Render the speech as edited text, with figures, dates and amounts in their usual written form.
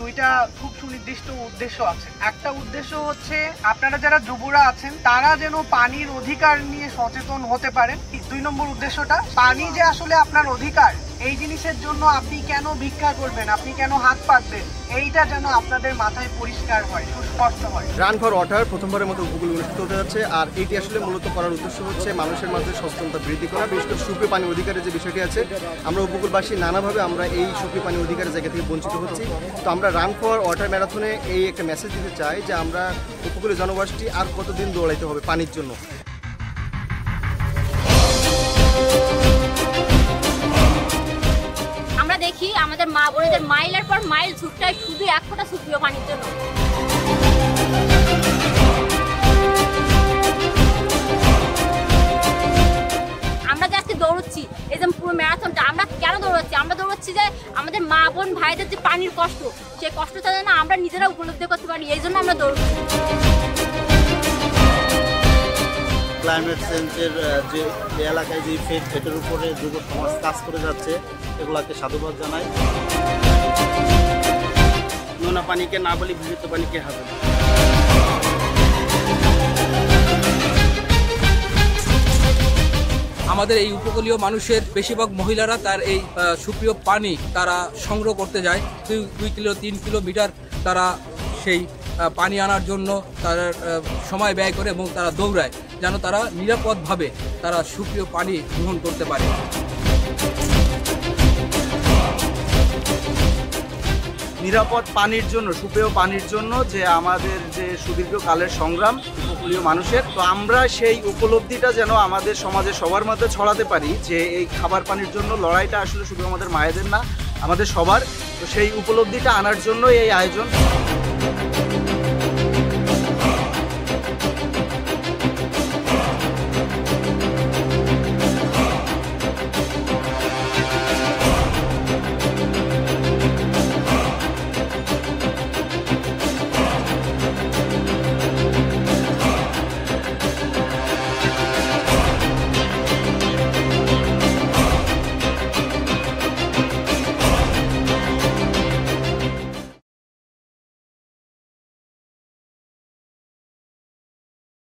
দুইটা খুব সুনির্দিষ্ট উদ্দেশ্য আছে। একটা উদ্দেশ্য হচ্ছে আপনারা যারা যুবরা আছেন তারা যেন পানির অধিকার নিয়ে সচেতন হতে পারেন। 2 নম্বর উদ্দেশ্যটা পানি যে আসলে আপনার অধিকার, এই জিনিসের জন্য আপনি কেন ভিক্ষা করবেন, আপনি কেন হাত পাতবেন, এইটা যেন আপনাদের মাথায় পরিষ্কার হয়, সুস্পষ্ট হয়। রান ফর ওয়াটার প্রথমবারের মতো উপকূল অনুষ্ঠিত হতে যাচ্ছে। আর এটি আসলে মূলত করার উদ্দেশ্য হচ্ছে মানুষের মাঝে সচেতনতা বৃদ্ধি করা, বিশেষ করে সুপেয় পানি অধিকারের যে বিষয়টি আছে। আমরা উপকূলবাসী নানাভাবে আমরা এই সুপেয় পানি অধিকারের জায়গা থেকে বঞ্চিত হচ্ছি। তো আমরা রান ফর ওয়াটার ম্যারাথনে এই একটা মেসেজ দিতে চাই যে আমরা উপকূলীয় জনগোষ্ঠী আর কতদিন দৌড়াইতে হবে পানির জন্য। আমরা দেখি আমাদের মা বোনেদের মাইলের পর মাইল ছুটতে হয় শুধু এক ফোঁটা সুপ্রিয় পানির জন্য। আমরা যে আজকে দৌড়চ্ছি, এই যে পুরো ম্যারাথনটা আমরা কেন দৌড়াচ্ছি? আমরা দৌড়াচ্ছি যে আমাদের মা বোন ভাইদের যে পানির কষ্ট, সেই কষ্টটা যেন আমরা নিজেরা উপলব্ধি করতে পারি, এই জন্য আমরা দৌড়চ্ছি। ক্লাইমেট চেঞ্জের যে এলাকায় যে ইফেক্ট, এটার উপরে যুব সমাজ কাজ করে যাচ্ছে, এগুলাকে সাধুবাদ জানাই। নোনা পানিকে না বলি বিশুদ্ধ পানিকে হবে। আমাদের এই উপকূলীয় মানুষের বেশিরভাগ মহিলারা তার এই সুপ্রিয় পানি তারা সংগ্রহ করতে যায়। 2 কিলো 3 কিলোমিটার তারা সেই পানি আনার জন্য তারা সময় ব্যয় করে এবং তারা দৌড়ায় যেন তারা নিরাপদভাবে তারা সুপ্রিয় পানি গ্রহণ করতে পারে। নিরাপদ পানির জন্য, সুপেয় পানির জন্য যে আমাদের যে সুদীর্ঘকালের সংগ্রাম উপকূলীয় মানুষের, তো আমরা সেই উপলব্ধিটা যেন আমাদের সমাজে সবার মধ্যে ছড়াতে পারি যে এই খাবার পানির জন্য লড়াইটা আসলে শুধু আমাদের মায়েদের না, আমাদের সবার। তো সেই উপলব্ধিটা আনার জন্য এই আয়োজন।